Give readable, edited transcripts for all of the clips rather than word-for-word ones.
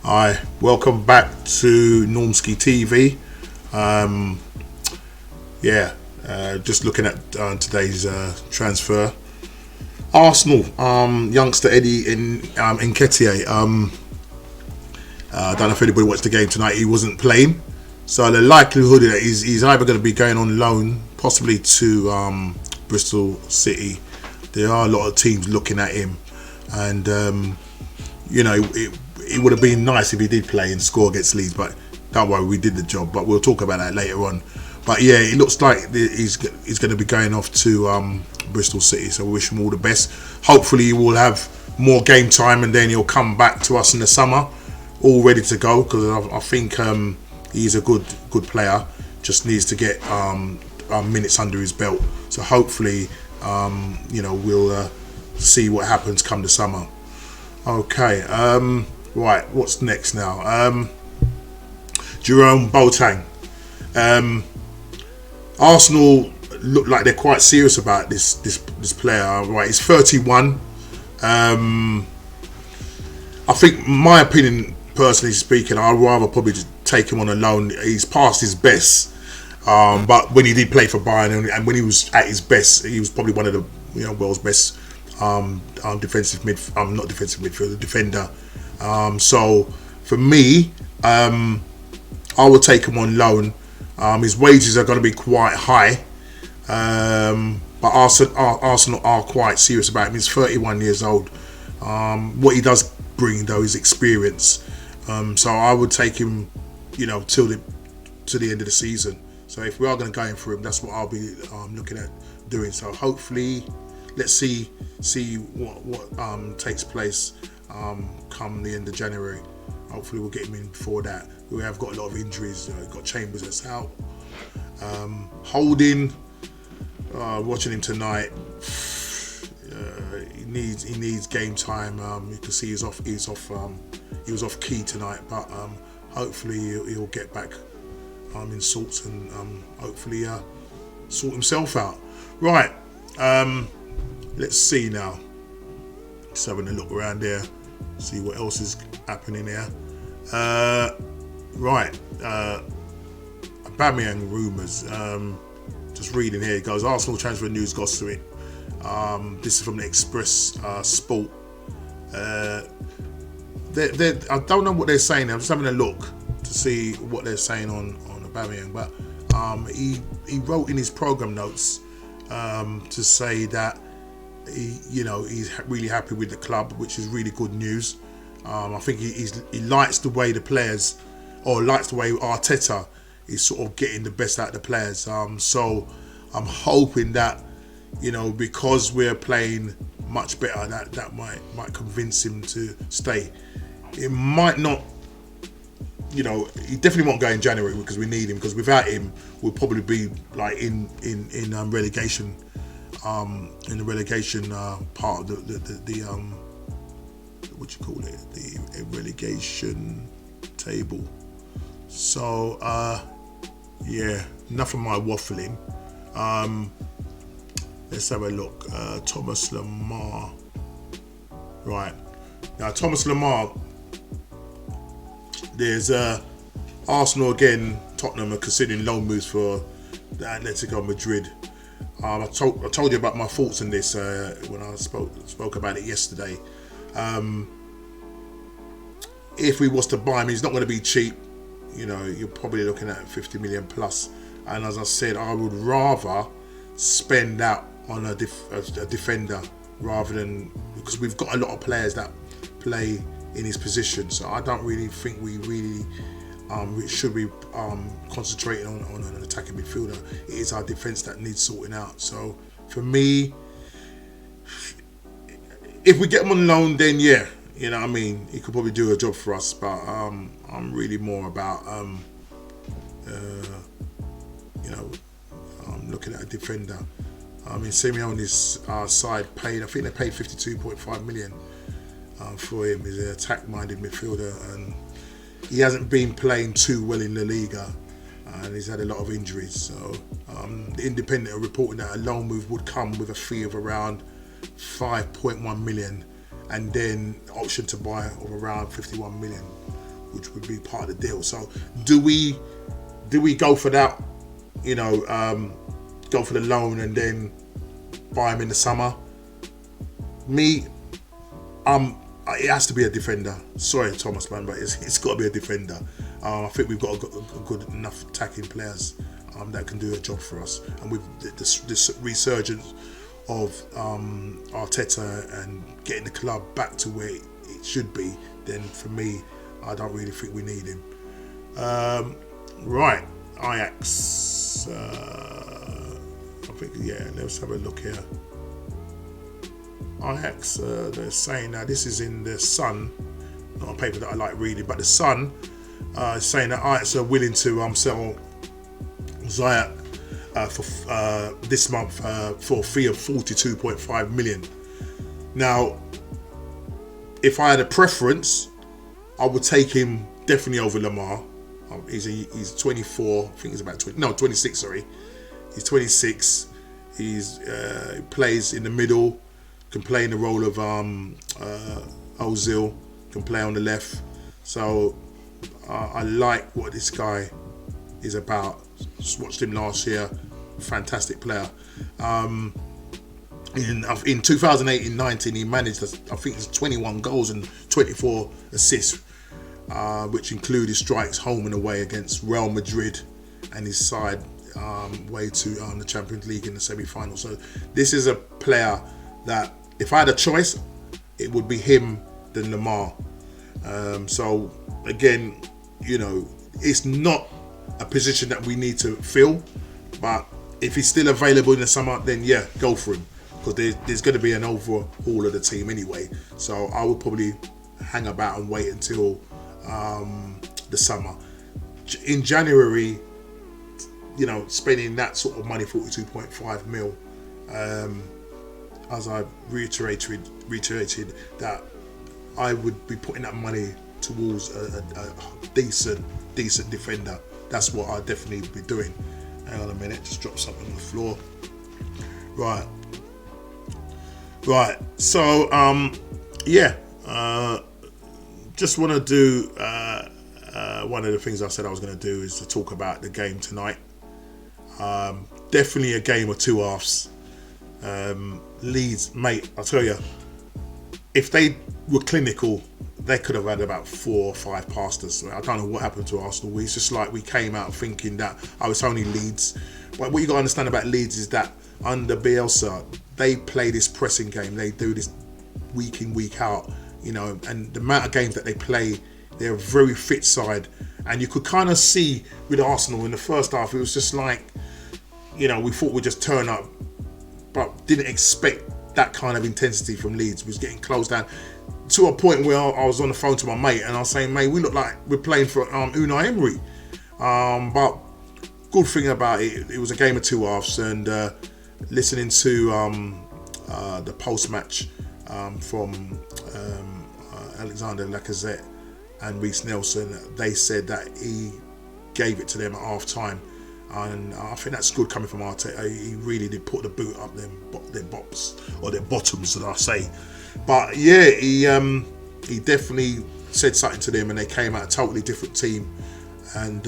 Hi, welcome back to Normski TV. Just looking at today's transfer. Arsenal, youngster Eddie Nketiah. I don't know if anybody watched the game tonight. He wasn't playing, so the likelihood that he's either going to be going on loan, possibly to Bristol City. There are a lot of teams looking at him, and it would have been nice if he did play and score against Leeds, but don't worry, we did the job. But we'll talk about that later on. But yeah, it looks like he's going to be going off to Bristol City, so we wish him all the best. Hopefully he will have more game time and then he'll come back to us in the summer all ready to go, because I think he's a good player, just needs to get minutes under his belt. So hopefully we'll see what happens come the summer. Okay, right, what's next now? Jerome Boateng. Arsenal look like they're quite serious about this player. Right, he's 31. I think, my opinion, personally speaking, I'd rather probably just take him on a loan. He's past his best, but when he did play for Bayern and when he was at his best, he was probably one of the world's best defender. So for me, I would take him on loan. His wages are going to be quite high, but Arsenal are quite serious about him. He's 31 years old. What he does bring, though, is experience. So I would take him, to the end of the season. So if we are going to go in for him, that's what I'll be looking at doing. So hopefully, let's see what takes place come the end of January. Hopefully we'll get him in before that. We have got a lot of injuries. Got Chambers that's out. Holding, watching him tonight. He needs game time. You can see he was off key tonight, but hopefully he'll get back in sorts and hopefully sort himself out. Right. Let's see now. Just having a look around there, see what else is happening there. Aubameyang rumours. Just reading here, it goes, Arsenal transfer news gossip. This is from the Express Sport. I don't know what they're saying. I'm just having a look to see what they're saying on Aubameyang, but he wrote in his program notes to say that he's really happy with the club, which is really good news. I think he likes the way the players, or likes the way Arteta is sort of getting the best out of the players. So I'm hoping that because we're playing much better, that might convince him to stay. It might not. He definitely won't go in January because we need him. Because without him, we'll probably be like in relegation. In the relegation part of the what you call it, the relegation table. So enough of my waffling. Let's have a look. Thomas Lemar. Right now, Thomas Lemar. There's Arsenal again. Tottenham are considering loan moves for the Atletico Madrid. I told you about my thoughts on this when I spoke about it yesterday. If we was to buy him, he's not going to be cheap. You're probably looking at 50 million plus. And as I said, I would rather spend that on a defender rather than, because we've got a lot of players that play in his position. So I don't really think we should be concentrating on an attacking midfielder. It is our defence that needs sorting out. So for me, if we get him on loan, then yeah, he could probably do a job for us. But I'm really more about looking at a defender. Simeone's side paid. I think they paid 52.5 million for him. He's an attack-minded midfielder, and he hasn't been playing too well in La Liga, and he's had a lot of injuries. So the Independent are reporting that a loan move would come with a fee of around 5.1 million, and then option to buy of around 51 million. which would be part of the deal. So do we go for that? You know, go for the loan and then buy him in the summer? Me, it has to be a defender. Sorry, Thomas, man, but it's got to be a defender. I think we've got a good enough attacking players that can do a job for us. And with this resurgence of Arteta and getting the club back to where it should be, then for me, I don't really think we need him. Right, Ajax. I think, yeah, let's have a look here. Ajax, they're saying now, this is in the Sun, not a paper that I like reading, but the Sun is saying that Ajax are willing to sell Ziyech for this month for a fee of 42.5 million. Now, if I had a preference, I would take him definitely over Lemar. He's 24, I think he's about 26. Sorry, he's 26. He plays in the middle, can play in the role of Ozil, can play on the left. So I like what this guy is about. Just watched him last year, fantastic player. In 2018-19, he managed, I think it's 21 goals and 24 assists, which include his strikes home and away against Real Madrid and his side way to the Champions League in the semi-final. So this is a player that, if I had a choice, it would be him than Lemar. So again, you know, it's not a position that we need to fill, but if he's still available in the summer, then yeah, go for him, because there's going to be an overhaul of the team anyway. So I would probably hang about and wait until the summer. In January, you know, spending that sort of money, 42.5 mil, as I reiterated that I would be putting that money towards a decent defender. That's what I'd definitely be doing. Hang on a minute, just drop something on the floor. Right. So just want to do one of the things I said I was going to do is to talk about the game tonight. Definitely a game of two halves. Leeds, mate, I'll tell you, if they were clinical, they could have had about 4 or 5 past us. I don't know what happened to Arsenal. It's just like we came out thinking that it's only Leeds. But what you got to understand about Leeds is that under Bielsa, they play this pressing game. They do this week in, week out, you know, and the amount of games that they play, they're a very fit side. And you could kind of see with Arsenal in the first half, it was just like, you know, we thought we'd just turn up, but didn't expect that kind of intensity from Leeds. It was getting closed down to a point where I was on the phone to my mate and I was saying, mate, we look like we're playing for Unai Emery. But good thing about it, it was a game of two halves, and listening to the post-match from Alexander Lacazette and Reece Nelson, they said that he gave it to them at half-time. And I think that's good coming from Arteta. He really did put the boot up their bops, or their bottoms, as I say. But yeah, he definitely said something to them, and they came out a totally different team. And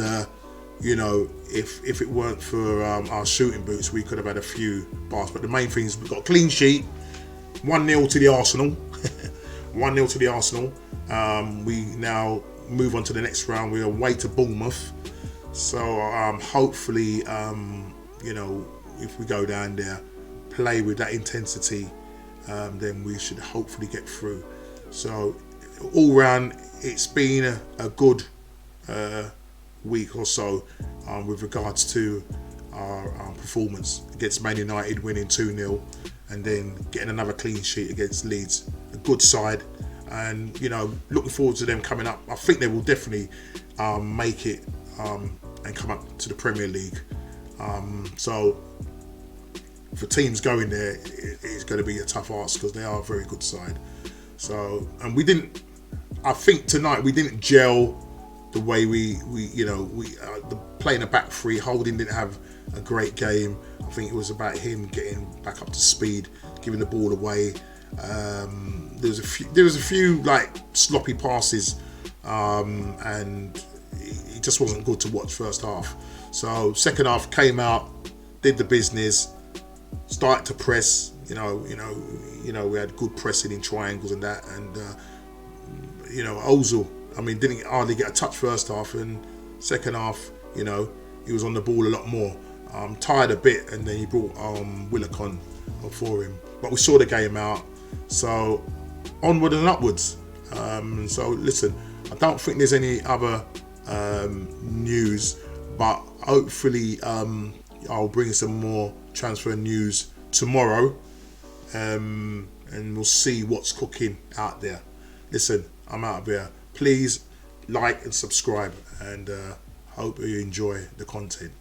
you know, if it weren't for our shooting boots, we could have had a few bars. But the main thing is we've got a clean sheet, 1-0 to the Arsenal, 1-0 to the Arsenal. We now move on to the next round. We're away to Bournemouth. So hopefully, you know, if we go down there, play with that intensity, then we should hopefully get through. So all round, it's been a good week or so with regards to our performance against Man United, winning 2-0, and then getting another clean sheet against Leeds. A good side, and you know, looking forward to them coming up. I think they will definitely make it and come up to the Premier League. So for teams going there, it's going to be a tough ask because they are a very good side. So, and I think tonight we didn't gel the way we playing a back three. Holding didn't have a great game. I think it was about him getting back up to speed, giving the ball away. There was a few like sloppy passes and it just wasn't good to watch first half. So second half came out, did the business, started to press. We had good pressing in triangles and that, and Ozil, didn't hardly get a touch first half, and second half, he was on the ball a lot more. Tired a bit, and then he brought Willicon for him. But we saw the game out, so onward and upwards. So listen, I don't think there's any other news, but hopefully I'll bring some more transfer news tomorrow, and we'll see what's cooking out there. Listen, I'm out of here. Please like and subscribe, and hope you enjoy the content.